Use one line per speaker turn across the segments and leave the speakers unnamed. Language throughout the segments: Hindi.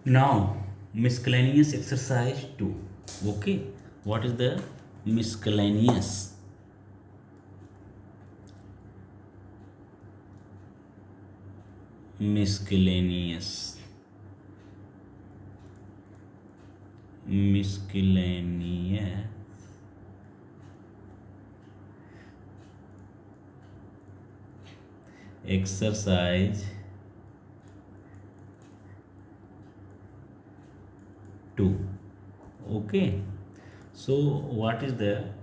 Now, miscellaneous exercise 2. Okay, what is the miscellaneous? Miscellaneous. Miscellaneous exercise 2. Okay, so what is the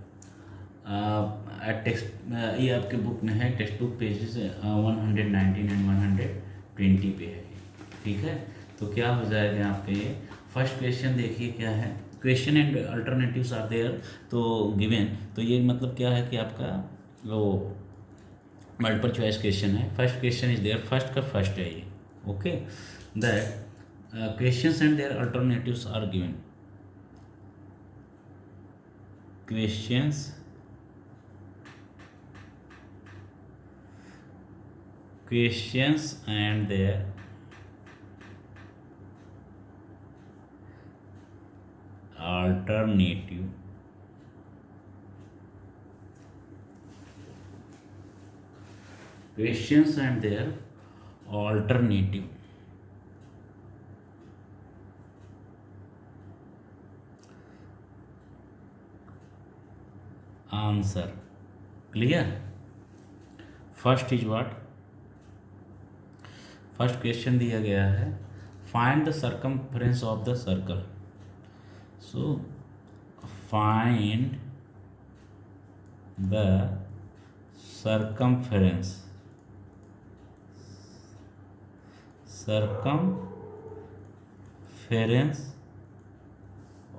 text ये आपके बुक में है, टेक्स्ट बुक पेजेस 119 एंड 120 पे है, ठीक है। तो क्या हो जाएगा यहाँ पे, फर्स्ट क्वेश्चन देखिए क्या है, question and alternatives are there, तो गिवन, तो ये मतलब क्या है कि आपका वो मल्टीपल चॉइस क्वेश्चन है। First question is there, first का फर्स्ट है ये, okay. That questions and their alternatives are given, questions and their alternative questions and their alternative answer. Clear? First is what? First question दिया गया है, find the circumference of the circle. So find the circumference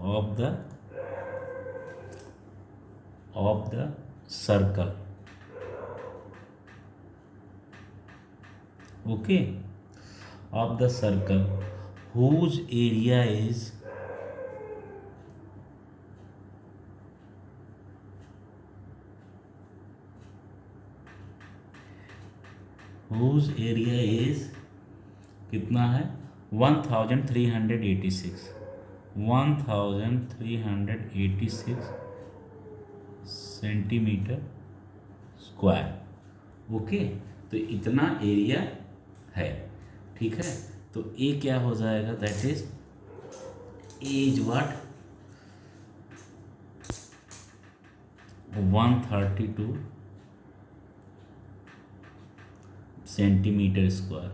of the circle, okay, of the circle whose area is कितना है, 1386 सेंटीमीटर स्क्वायर, ओके। तो इतना एरिया है, ठीक है। तो ए क्या हो जाएगा, that is what, 132 centimetre square.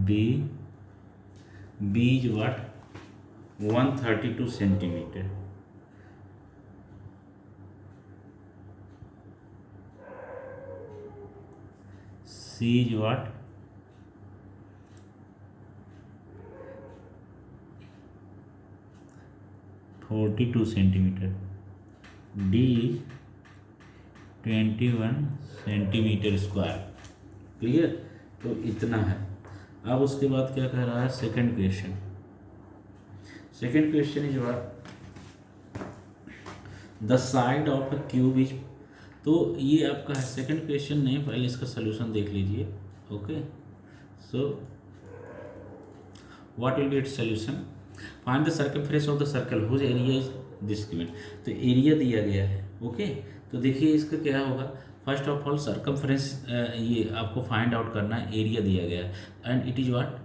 B is what, 132 centimetre. C is what, 42 centimetre. D is 21 centimetre square. Clear? तो इतना है। अब उसके बाद क्या कह रहा है, second question is what, the side of a cube is, तो ये आपका है सेकंड क्वेश्चन नहीं, पहले इसका सोल्यूशन देख लीजिए, okay. So what will be its solution, find the circumference of the circle whose area is this given. तो एरिया दिया गया है, ओके। तो देखिए इसका क्या होगा, फर्स्ट ऑफ ऑल सर्कमफ्रेंस ये आपको फाइंड आउट करना है, एरिया दिया गया है and it is what,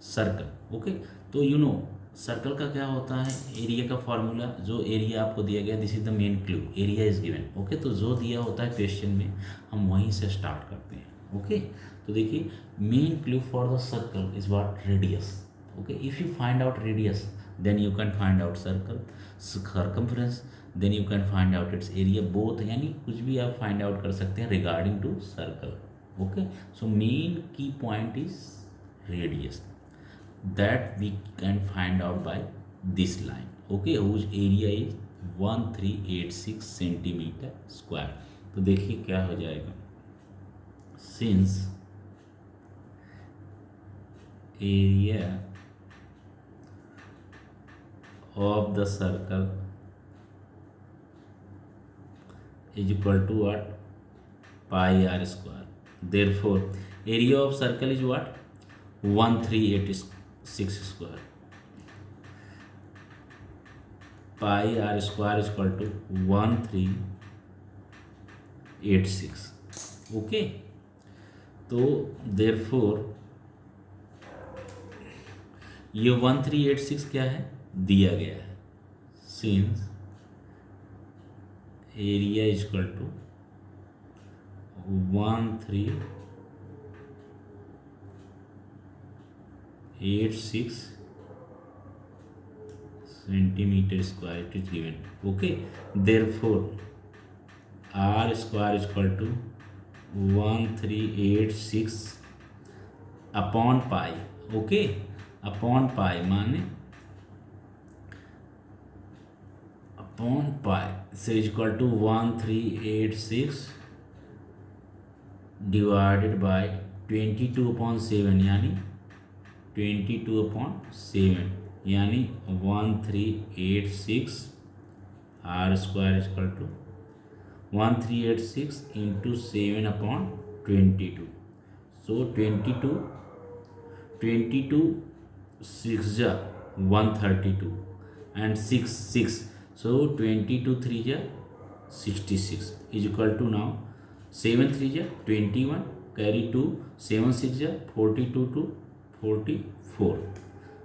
circle, okay. तो यू नो सर्कल का क्या होता है, एरिया का फॉर्मूला, जो एरिया आपको दिया गया, this is the main clue, area is given, okay. तो जो दिया होता है क्वेश्चन में, हम वहीं से स्टार्ट करते हैं, ओके। तो देखिए main clue for the circle is what, radius, okay. If you find out radius then you can find out circumference, then you can find out its area, both, यानी कुछ भी आप फाइंड आउट कर सकते हैं regarding to circle, okay. So main की point is radius, that we can find out by this line, okay, whose area is 1386 centimetre square. तो देखिए क्या हो जाएगा, since area of the circle is equal to what, pi r square, therefore area of circle is what 1386 square, pi r square is equal to 1386। Okay, तो देयरफॉर ये 1386 क्या है दिया गया है, since area is equal to 1386 centimetre square it is given. Okay, therefore r square is equal to 1386 upon pi. Okay, upon pi माने अपॉन पाई से is equal to 1386 divided by 22/7 यानी 22/7 यानी 1386 r square is equal to 1386 into 7/22। So 22 6 जा 132 एंड 6 so 22 3 जा 66 is equal to now 7 3 जा 21 carry 2 7 6 जा 42 to 44,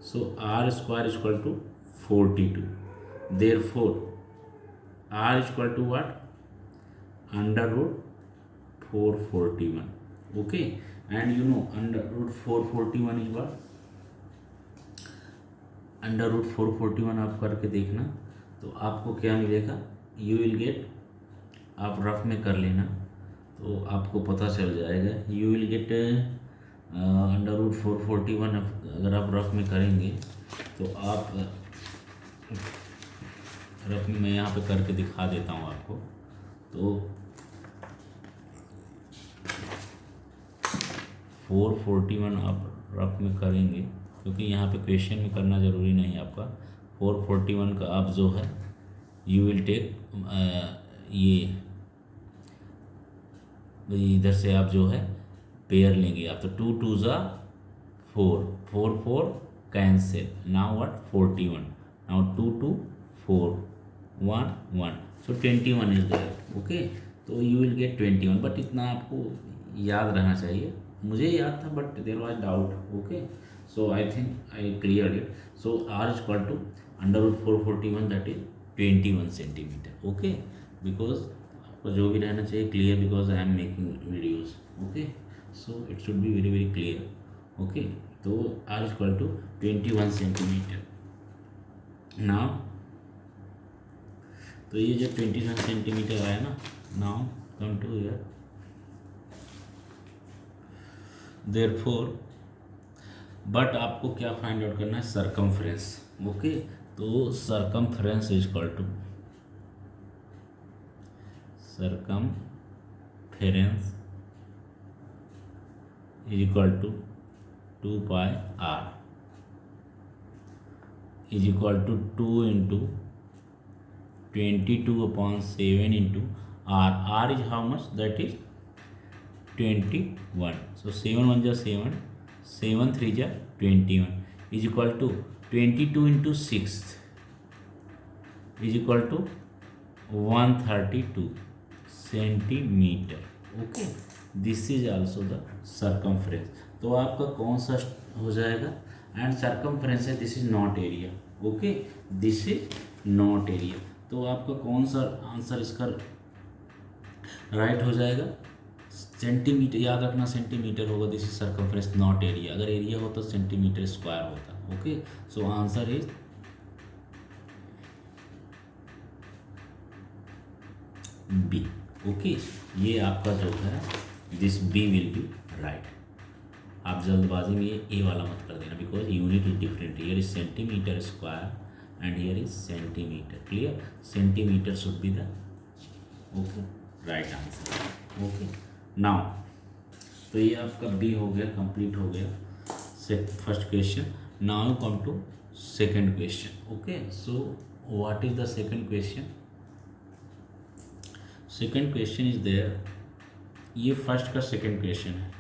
so r square is equal to 42, therefore r is equal to what under root 441. okay, and you know under root 441 is what, under root 441 आप करके देखना तो आपको क्या मिलेगा, यू विल गेट, आप रफ में कर लेना तो आपको पता चल जाएगा, you will get under root 441 अगर आप रफ में करेंगे तो आप रफ में, मैं यहाँ पे करके दिखा देता हूँ आपको, तो 441 आप रफ में करेंगे क्योंकि यहाँ पे क्वेश्चन में करना ज़रूरी नहीं है आपका। 441 का आप जो है यू विल टेक ये इधर से आप जो है पेयर लेंगे आप, तो 2 2 जा 4 4 4 cancel, now what 41, now 2 2 4 1 1, so 21 is there. Okay, तो यू विल गेट 21, बट इतना आपको याद रहना चाहिए, मुझे याद था but there was doubt. Okay, so I think I cleared it. So r is equal to under root 441 that is 21 centimeter. Okay, because आपको जो भी रहना चाहिए clear, because I am making videos. Okay, so it should be very very clear. Okay, तो r is equal to 21 centimeter. Now तो ये जब 21 सेंटीमीटर आया ना, now come to here, therefore but आपको क्या फाइंड आउट करना है, सरकमफ्रेंस। ओके, तो circumference is equal to is equal to 2 pi r is equal to 2 into 22/7 into r is how much, that is 21, so 7 1 जा 7 7 3 जा 21 is equal to 22 into 6 is equal to 132 centimetre. Okay, this is also the circumference. तो आपका कौन सा हो जाएगा, एंड सरकमफ्रेंस है, this is not area. Okay, this is not area, तो आपका कौन सा आंसर इसका राइट हो जाएगा, सेंटीमीटर, याद रखना सेंटीमीटर होगा, this is circumference not area, अगर एरिया होता तो सेंटीमीटर स्क्वायर होता। Okay, so answer is B. Okay, ये आपका जो है this B will be right. आप जल्दबाजी में ये ए वाला मत कर देना, because unit is different, here is centimetre square and here is centimetre. Clear, centimetre should be the okay right answer. Okay, now तो ये आपका बी हो गया, कंप्लीट हो गया first question. Now come to second question. Okay, so what is the second question? Second question is there, ये फर्स्ट का सेकंड क्वेश्चन है।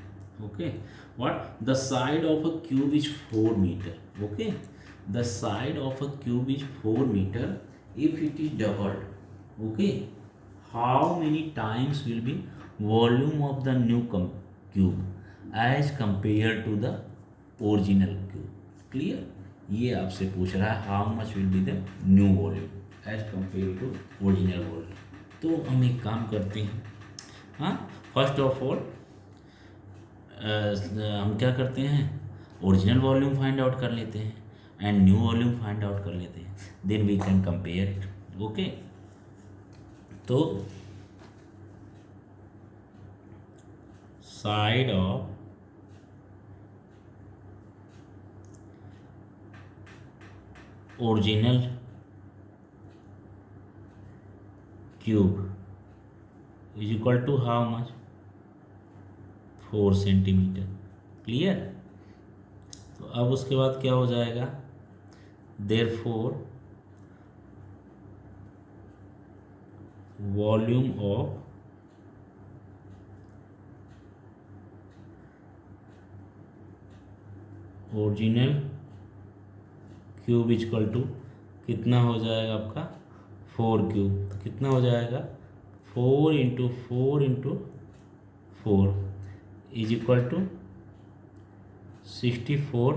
Okay, what the side of a cube is 4 meter. Okay, the side of a cube is 4 meter. If it is doubled, okay, how many times will be volume of the new cube as compared to the original cube? Clear? ये आपसे पूछ रहा है how much will be the new volume as compare to original volume. तो हम एक काम करते हैं, हाँ, फर्स्ट ऑफ ऑल हम क्या करते हैं, ओरिजिनल वॉल्यूम फाइंड आउट कर लेते हैं and new volume find out कर लेते हैं, then we can compare it. Okay, तो side of original cube is equal to how much, 4 centimetre. Clear? तो अब उसके बाद क्या हो जाएगा, therefore volume of original cube is equal to कितना हो जाएगा आपका, 4 क्यूब। तो कितना हो जाएगा, 4 into 4 into 4 is equal to 64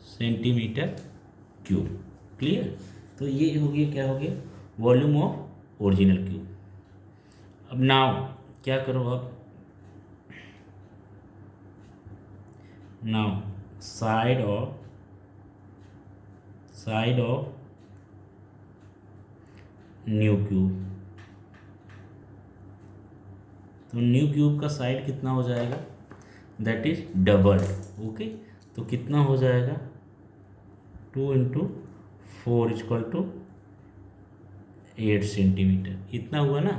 centimetre cube. Clear? तो ये हो गया, क्या हो गया, वॉल्यूम ऑफ ओरिजिनल क्यूब। अब नाउ क्या करो, अब now side of new cube. तो न्यू क्यूब का साइड कितना हो जाएगा, दैट इज डबल। ओके, तो कितना हो जाएगा, 2 इंटू 4 इक्वल टू 8 सेंटीमीटर। इतना हुआ ना।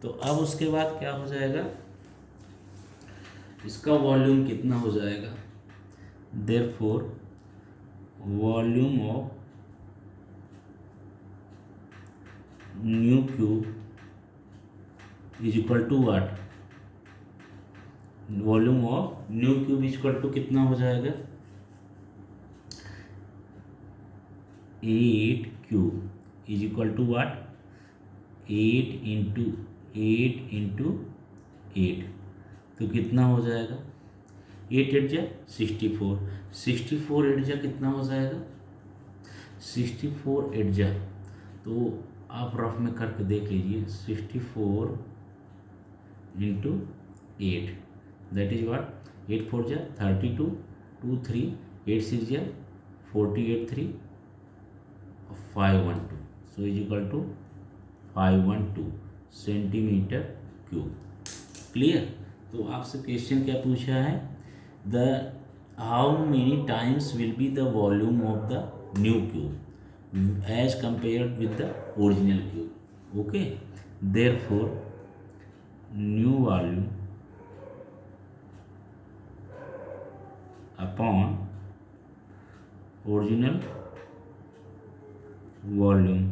तो अब उसके बाद क्या हो जाएगा, इसका वॉल्यूम कितना हो जाएगा, therefore volume of new cube is equal to what, volume of new cube is equal to कितना हो जाएगा, 8 cube is equal to what, 8 into 8। तो कितना हो जाएगा, 8 8 जा 64, 64 8 जा कितना हो जाएगा, 64 8 जा, तो आप रफ में करके देख लीजिए, 64 इंटू 8 दैट इज व्हाट, 8 4 जा 32, 2 3, 8 6 जा 48 3, 512, so is equal to 512 centimetre cube. Clear? तो आपसे क्वेश्चन क्या पूछा है, the how many times will be the volume of the new cube as compared with the original cube. Okay, therefore new volume upon original volume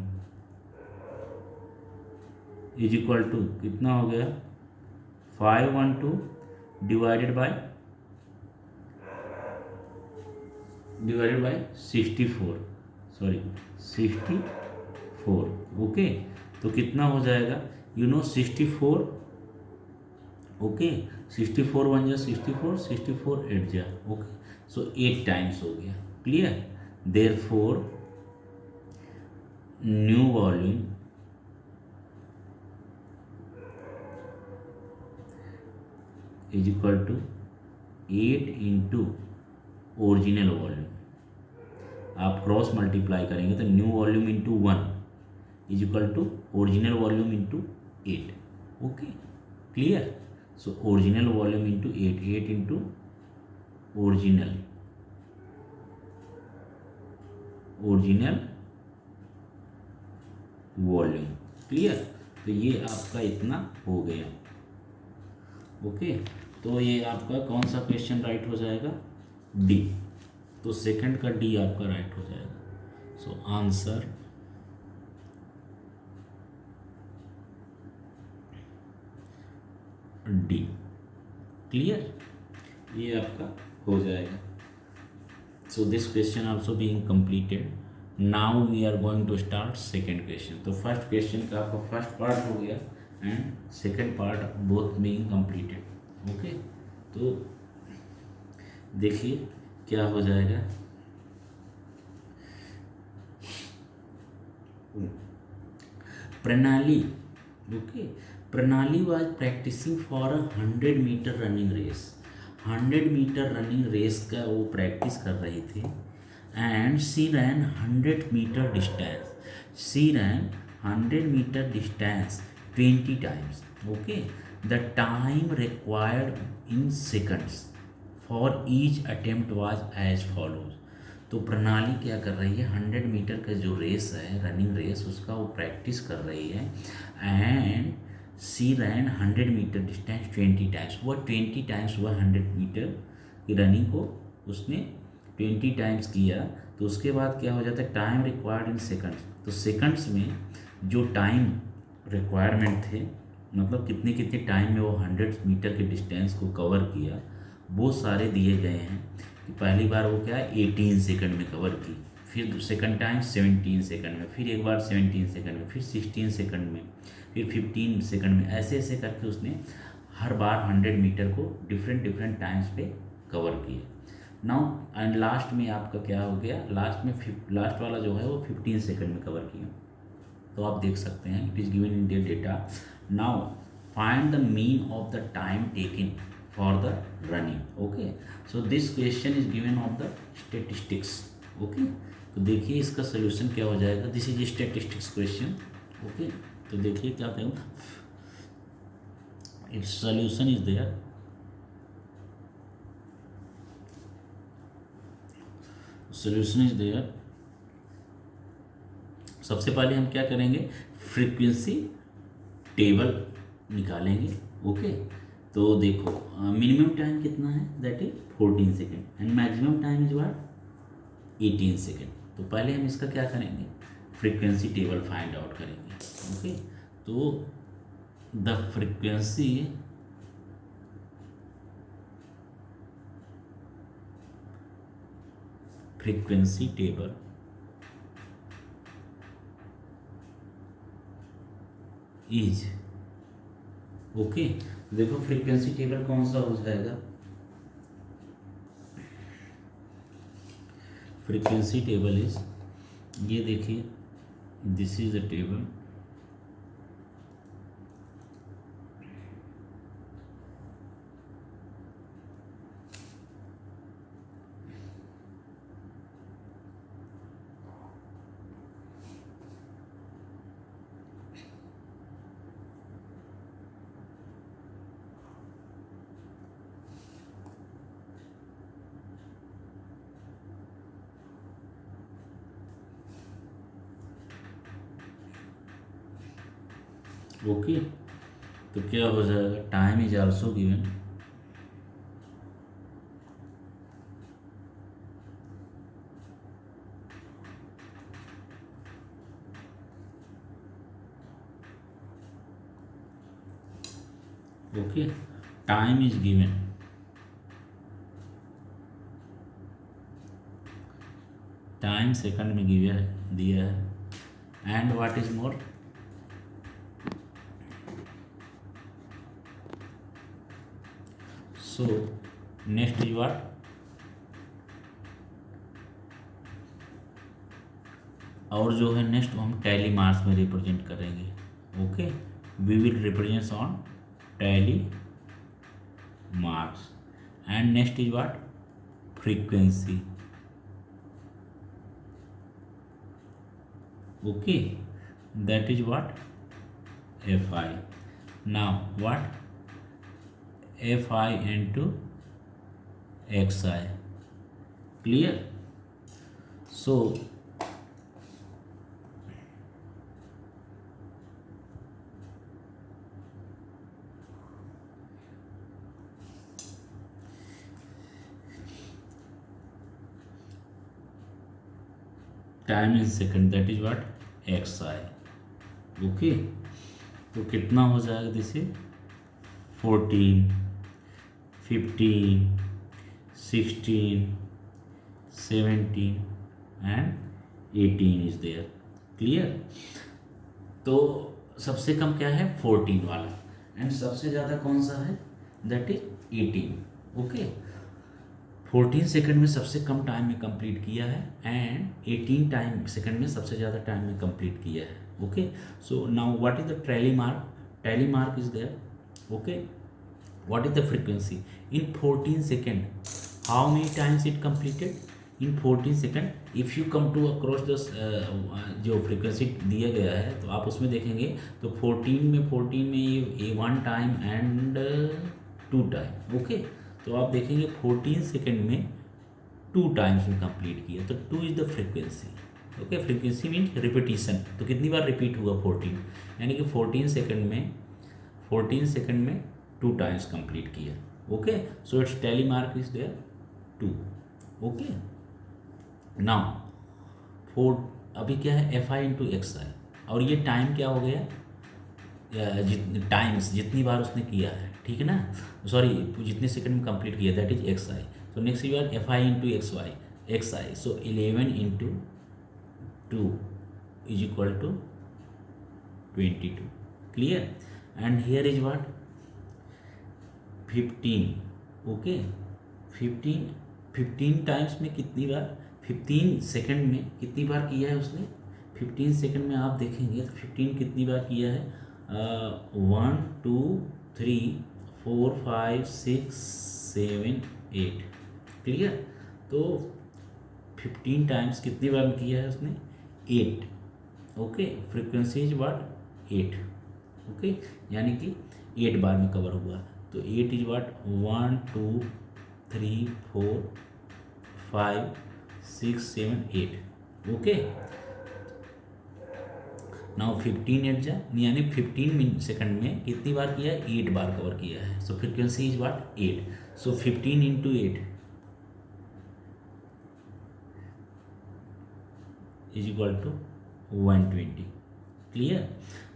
is equal to कितना हो गया, 512 डिवाइडेड बाय 64, सॉरी 64। ओके, तो कितना हो जाएगा, 64। ओके, 64 1 जा 64, 64 8 जा, ओके, सो 8 टाइम्स हो गया। Clear? Therefore new volume is equal to 8 into original volume. आप क्रॉस मल्टीप्लाई करेंगे तो new volume into 1 is equal to original volume into 8। Okay, clear? So original volume into 8, 8 into original volume. Clear? तो ये आपका इतना हो गया। ओके, तो ये आपका कौन सा क्वेश्चन राइट हो जाएगा, डी। तो सेकंड का डी आपका राइट हो जाएगा। So answer D. क्लियर? ये आपका हो जाएगा। So this question also being completed. Now we are going to start second question. तो फर्स्ट क्वेश्चन का आपका फर्स्ट पार्ट हो गया and second part both being completed. Okay, तो देखिए क्या हो जाएगा। Pranali, okay, Pranali was practising for 100 metre running race. 100 metre running race का वो प्रैक्टिस कर रही थी and she ran 100 metre distance. She ran 100 metre distance 20 times. Okay, the time required in seconds for each attempt was as follows. तो प्रणाली क्या कर रही है, 100 मीटर का जो रेस है, रनिंग रेस, उसका वो प्रैक्टिस कर रही है and she ran 100 metre distance 20 times. वह 20 टाइम्स हुआ 100 मीटर की रनिंग को उसने 20 टाइम्स किया। तो उसके बाद क्या हो जाता है, टाइम रिक्वायर्ड इन सेकंड्स। तो सेकंड्स में जो टाइम रिक्वायरमेंट थे, मतलब कितने कितने टाइम में वो 100 मीटर के डिस्टेंस को कवर किया, वो सारे दिए गए हैं। कि पहली बार वो क्या है 18 सेकंड में कवर की, फिर सेकंड टाइम 17 सेकंड में, फिर एक बार 17 सेकंड में, फिर 16 सेकंड में, फिर 15 सेकंड में, ऐसे ऐसे करके उसने हर बार 100 मीटर को डिफरेंट डिफरेंट टाइम्स पे कवर किया। नाउ एंड लास्ट में आपका क्या हो गया, लास्ट में लास्ट वाला जो है वो 15 सेकंड में कवर किया। तो आप देख सकते हैं it is given in their data. Now find the mean of the time taken for the running. Okay, so this question is given of the statistics. Okay, तो देखिए इसका सोल्यूशन क्या हो जाएगा। This is statistics question. Okay, तो देखिए क्या होगा, its solution is there. Solution is there. सबसे पहले हम क्या करेंगे, फ्रीक्वेंसी टेबल निकालेंगे। ओके, तो देखो मिनिमम टाइम कितना है, that is 14 second and maximum time is what 18 second. तो पहले हम इसका क्या करेंगे, फ्रीक्वेंसी टेबल फाइंड आउट करेंगे। ओके, तो the frequency table is, okay, देखो फ्रीक्वेंसी टेबल कौन सा हो जाएगा, फ्रीक्वेंसी टेबल इज, ये देखिए this is the table. Okay, तो क्या हो जाएगा, time is also given. Okay, time is given, time second में दिया है and what is more, so next is what, और जो है नेक्स्ट हम टैली मार्क्स में रिप्रेजेंट करेंगे। Okay, we will represent on tally marks and next is what, frequency. Okay, that is what, fi. Now what, fi into xi, clear? So time in second, that is what xi। Okay, तो कितना हो जाएगा, जैसे 14, 15, 16, 17 and 18 इज देयर। क्लियर। तो सबसे कम क्या है 14 वाला, एंड सबसे ज़्यादा कौन सा है, दैट इज 18। ओके, 14 सेकंड में सबसे कम टाइम में कंप्लीट किया है, एंड 18 टाइम सेकंड में सबसे ज़्यादा टाइम में कंप्लीट किया है। Okay, so now what is the tally mark, tally mark is there. Okay, what is the frequency in 14 second, how many times it completed in 14 second। if you come to across the जो frequency दिया गया है तो आप उसमें देखेंगे तो 14 में ये 1 टाइम एंड 2 टाइम। ओके, तो आप देखेंगे 14 सेकेंड में 2 टाइम्स में कंप्लीट किया, तो 2 is the frequency. Okay, frequency mean repetition, तो कितनी बार रिपीट हुआ 14, यानी कि 14 सेकेंड में 2 टाइम्स कंप्लीट किया। Okay, so its tally mark is there 2। Okay, now अभी क्या है F I into X I, और ये टाइम क्या हो गया, जितनी बार उसने किया है, ठीक है ना, सॉरी जितने सेकंड में कंप्लीट किया, that is X I. So next you are F I into X I, so 11 into 2 is equal to 22। Clear, and here is what 15। Okay, 15 times में कितनी बार, 15 सेकंड में कितनी बार किया है उसने, 15 सेकंड में आप देखेंगे तो 15 कितनी बार किया है, 1 2 3 4 5 6 7 8। क्लियर, तो 15 टाइम्स कितनी बार किया है उसने, 8। Okay, frequency is what 8। Okay, यानी कि 8 बार में कवर हुआ, तो 8 इज व्हाट 1 2 3 4 5 6 7 8। ओके, नाउ 15 एट जा, यानी 15 सेकंड में कितनी बार किया है, 8 बार कवर किया है। So frequency is what 8, so 15 into 8 is equal to 120। Clear,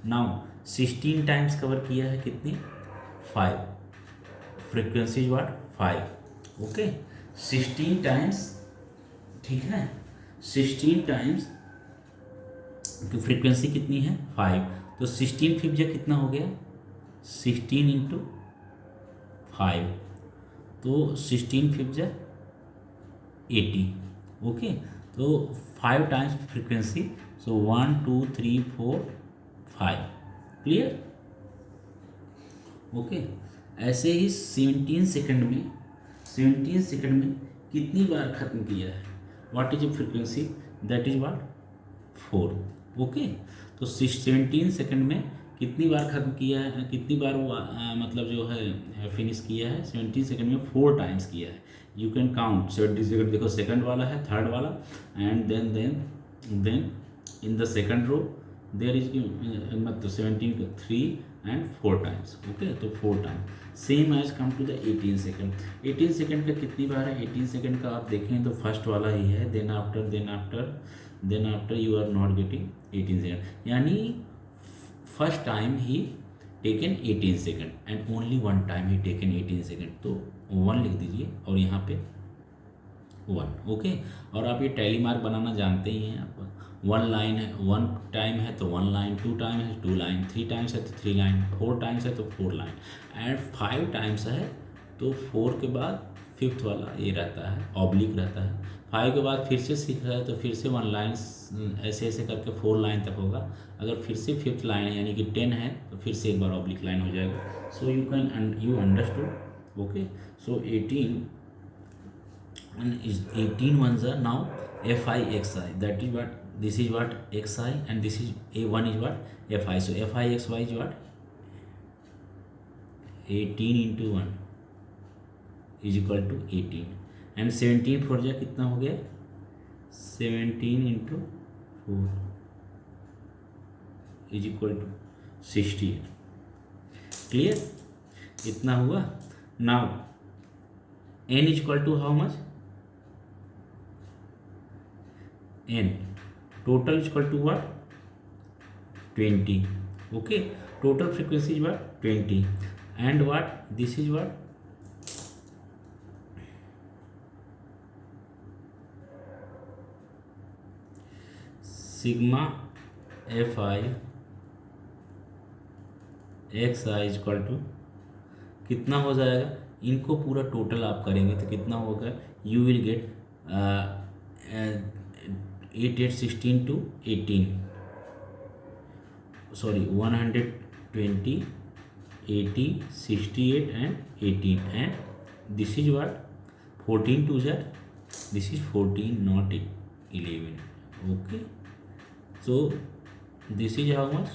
now 16 times cover किया है, कितनी 5, frequency is what 5। Okay, 16 times, ठीक है, 16 टाइम्स की फ्रीक्वेंसी कितनी है 5, तो 16 फिफ्थ जा कितना हो गया 16 इंटू 5, तो 16 फिफ्थ जा 80। ओके, तो 5 टाइम्स फ्रीक्वेंसी, सो 1 2 3 4 5। क्लियर, ओके, ऐसे ही 17 सेकंड में कितनी बार ख़त्म किया है, what is frequency, that is what 4। Okay, तो 17 सेकंड में कितनी बार ख़त्म किया है, कितनी बार वो मतलब जो है फिनिश किया है, 17 सेकंड में 4 टाइम्स किया है। यू कैन काउंट 70 सेकंड, देखो सेकंड वाला है, थर्ड वाला, and then in the second row there is मतलब 17 3 एंड 4 टाइम्स। ओके, तो 4 times same as come to the 18 second. 18 second का कितनी बार है, 18 सेकंड का आप देखें तो फर्स्ट वाला ही है, then after you are not getting 18 second, यानी फर्स्ट टाइम ही taken 18 second and only one time ही टेकन 18 सेकंड, तो 1 लिख दीजिए और यहाँ पे 1। ओके, और आप ये टैली मार्क बनाना जानते ही हैं, आप 1 लाइन है 1 टाइम है तो 1 लाइन, 2 टाइम है 2 लाइन, 3 टाइम्स है तो 3 लाइन, 4 टाइम्स है तो 4 लाइन, एंड 5 टाइम्स है तो 4 के बाद 5th वाला ये रहता है, ऑब्लिक रहता है। 5 के बाद फिर से 6 है तो फिर से 1 लाइन, ऐसे ऐसे करके 4 लाइन तक होगा। अगर फिर से 5th लाइन है यानी कि 10 है तो फिर से एक बार ऑब्लिक लाइन हो जाएगा। So you understood. Okay, so 18 is 18 ones are now fi xi, that is what, this is what xi and this is a1 is what fi, so fi xy is what 18 into 1 is equal to 18, and 17 four जा कितना हो गया 17 into 4 is equal to 68। Clear, इतना हुआ। Now n is equal to how much, n total is equal to what 20। okay, total frequency is what 20, and what this is what sigma F I X I equal to कितना हो जाएगा, इनको पूरा टोटल आप करेंगे तो कितना होगा, you will gate 8 8 16 to 18, sorry 120 80 68 and 18, and this is what 14 to z, this is 14 not 11. Okay, so this is how much,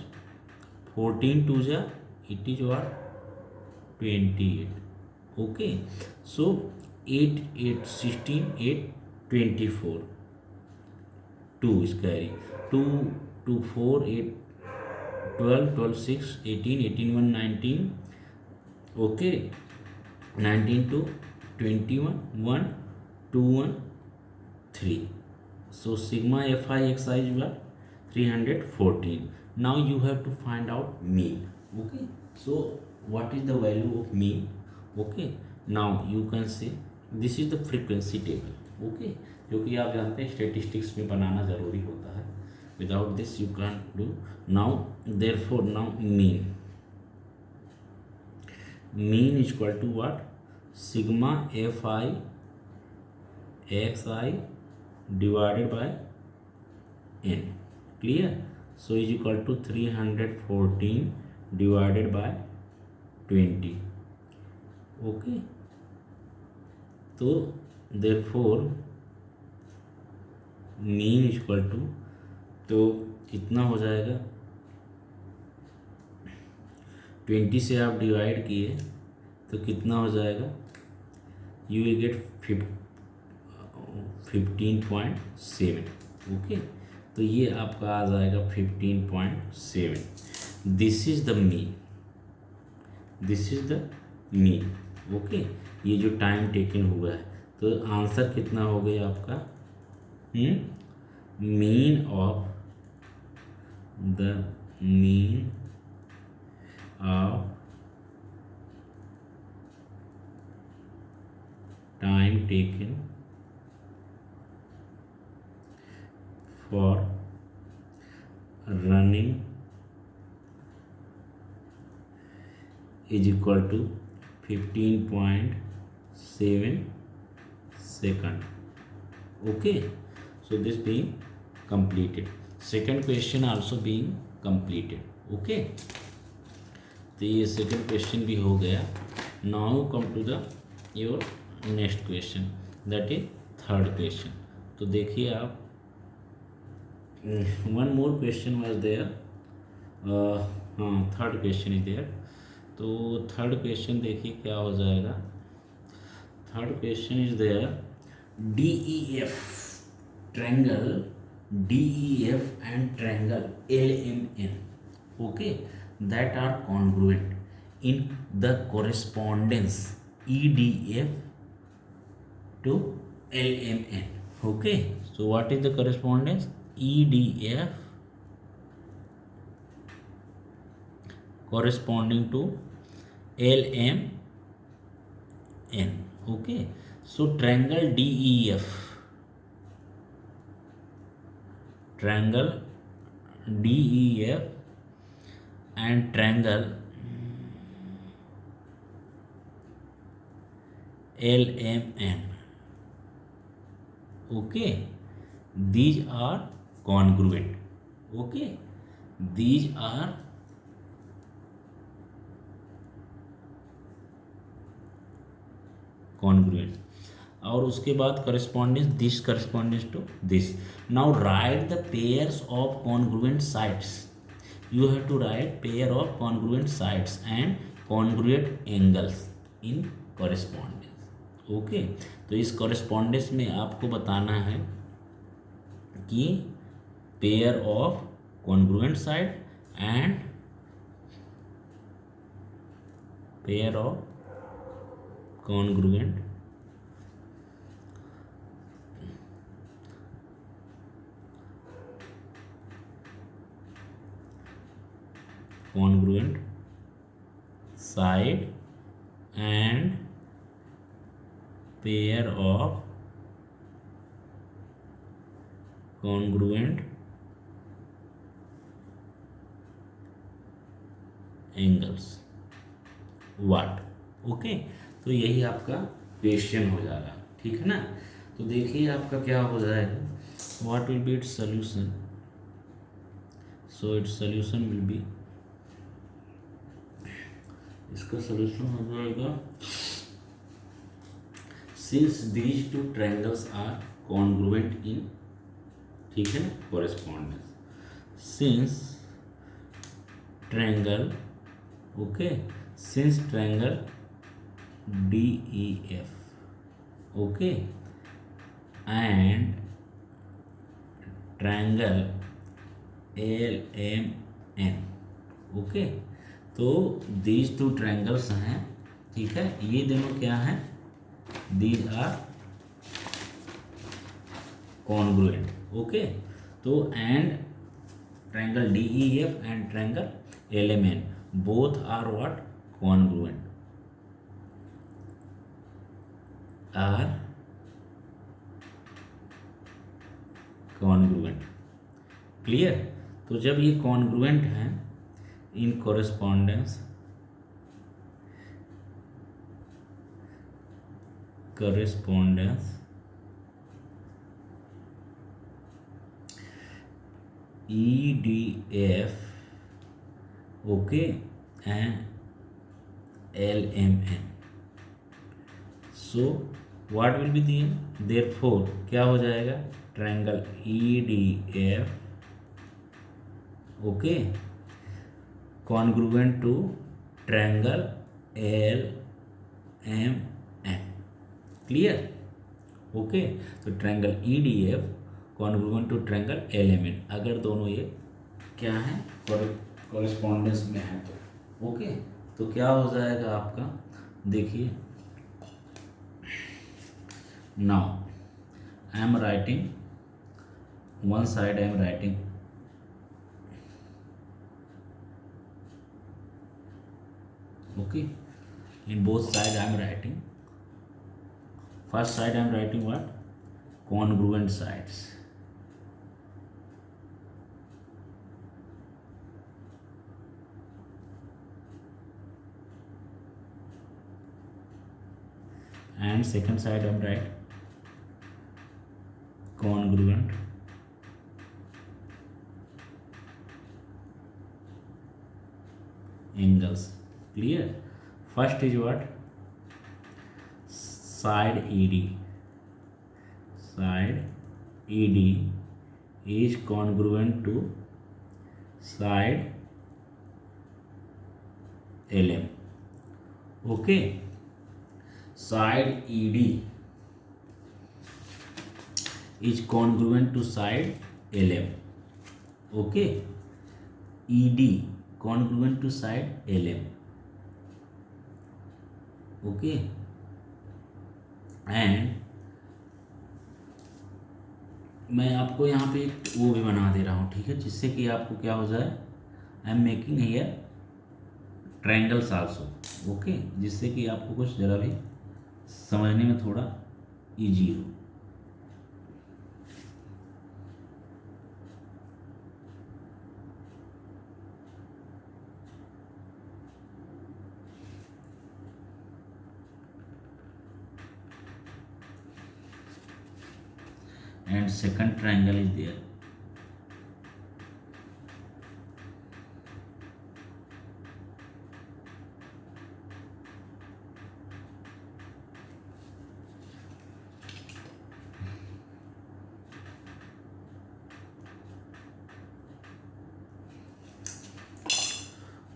14 to z, it is what 28. Okay, so 8 8 16 8 24, 2 is carry, 2 2 4 8 12 12 6 18 18 1 19. Okay, 19 to 21 1 2 1 3. So sigma fi xi is what, 314. Now you have to find out mean. Okay, so what is the value of mean? Okay, now you can say this is the frequency table. Okay, क्योंकि आप जानते हैं स्टेटिस्टिक्स में बनाना ज़रूरी होता है, without this you can't do. Now therefore now mean is equal to what, sigma fi xi divided by n. Clear? So is equal to 314 divided by 20. Okay, तो therefore mean is equal to, तो कितना हो जाएगा, 20 से आप डिवाइड किए तो कितना हो जाएगा, यू विल गेट 15.7. ओके, तो ये आपका आ जाएगा 15.7. This is the mean, this is the mean. Okay, ये जो टाइम टेकन हुआ है, तो आंसर कितना हो गया आपका, mean of the mean of time taken for running is equal to 15.7 second. Okay, so this being completed. Second question also being completed. Okay, तो ये second question भी हो गया. Now come to the your next question, that is third question. तो देखिए आप, one more question was there. Third question is there. तो थर्ड क्वेश्चन देखिए क्या हो जाएगा. Third question is there, DEF triangle, DEF and triangle LMN, okay, that are congruent in the correspondence EDF to LMN. Okay, so what is the correspondence, EDF corresponding to LMN. Okay, so triangle DEF, triangle DEF and triangle LMN, okay, these are congruent. Okay, these are congruent. और उसके बाद correspondence, this correspondence to this. Now write the pairs of congruent sides. You have to write pair of congruent sides and congruent angles in correspondence. Okay, तो इस correspondence में आपको बताना है कि pair of congruent side and pair of congruent side and pair of congruent angles what. Okay, तो यही आपका क्वेश्चन हो जाएगा, ठीक है ना। तो देखिए आपका क्या हो जाएगा, what will be its solution. So its solution will be, इसका सोल्यूशन हो जाएगा, since these two triangles are congruent in, ठीक है, correspondence, since triangle, okay, since triangle DEF, okay, and triangle LMN, okay. तो दीज टू ट्रायंगल्स हैं, ठीक है, ये दोनों क्या हैं, दीज आर कॉन्ग्रुएंट, ओके। तो and triangle DEF and triangle LMN both are what, congruent, are congruent, clear. तो जब ये कॉन्ग्रुएंट हैं in correspondence, EDF, okay, and LMN, so what will be दिए, देयरफॉर क्या हो जाएगा, triangle EDF, okay, congruent to triangle LMN, clear, okay. तो triangle EDF congruent to triangle LMN, अगर दोनों ये क्या है, कॉरेस्पॉन्डेंस में है तो, ओके। तो क्या हो जाएगा आपका, देखिए, now I am writing one side, I am writing okay, in both side I am writing, first side I am writing what, congruent sides, and second side I am write congruent angles, clear। first is what, side ED, side ED is congruent to side LM, okay, side ED is congruent to side LM, okay, ED congruent to side LM, okay, and मैं आपको यहाँ पे एक वो भी बना दे रहा हूँ, ठीक है, जिससे कि आपको क्या हो जाए, I am making here triangles also, okay, जिससे कि आपको कुछ ज़रा भी समझने में थोड़ा इजी हो। And second triangle is there,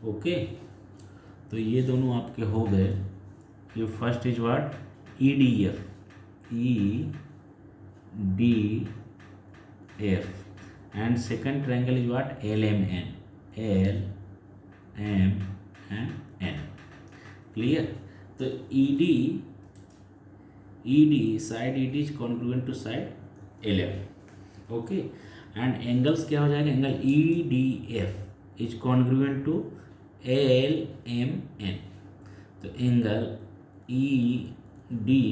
okay. तो ये दोनों आपके हो गए, ये first is what, EDF, EDF, and second triangle is what, LMN, LMN, clear। तो ED side ED is congruent to side LM, okay, and angles क्या हो जाएगा, angle EDF is congruent to LMN, तो angle EDF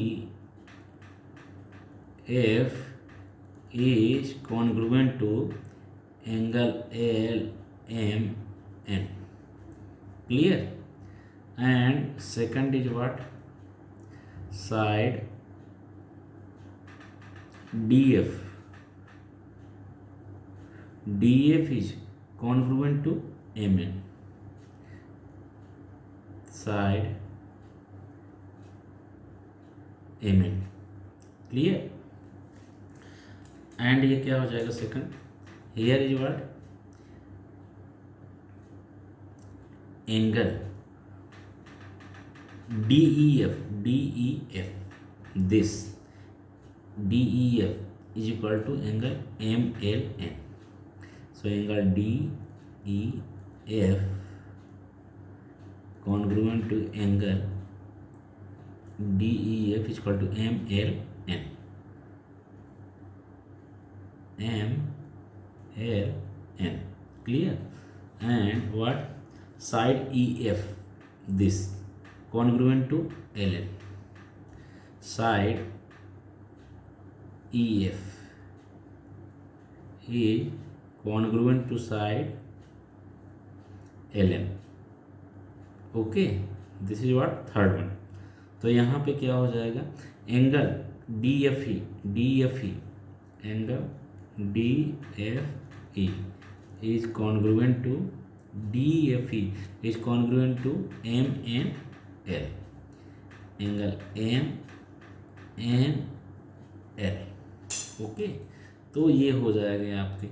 is congruent to angle LMN, clear. And second is what? Side DF. DF is congruent to MN. Side MN. Clear. And ये क्या हो जाएगा second? Here is what? Angle DEF. This DEF is equal to angle MLN. So angle DEF congruent to angle DEF is equal to MLN. MLN. Clear. And what? Side EF, this congruent to LN. Side EF is congruent to side LN. Okay, this is what? Third one. तो यहाँ पे क्या हो जाएगा? Angle DFE angle DFE is congruent to DFE is congruent to MNL. Angle MNL. Okay, तो ये हो जाएगा आपके.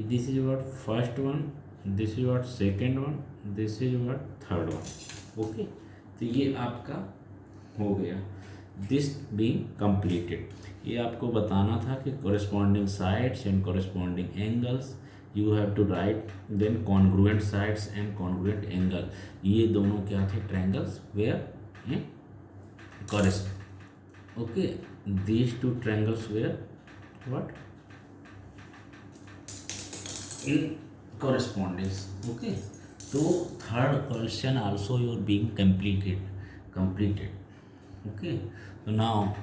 This is what first one, this is what second one, this is what third one. Okay, तो ये आपका हो गया. This being completed. ये आपको बताना था कि corresponding sides and corresponding angles you have to write. Then congruent sides and congruent angle. ये दोनों क्या थे? Triangles were okay, these two triangles were what? In correspondence. Okay, so third question also you are being completed. Okay, so now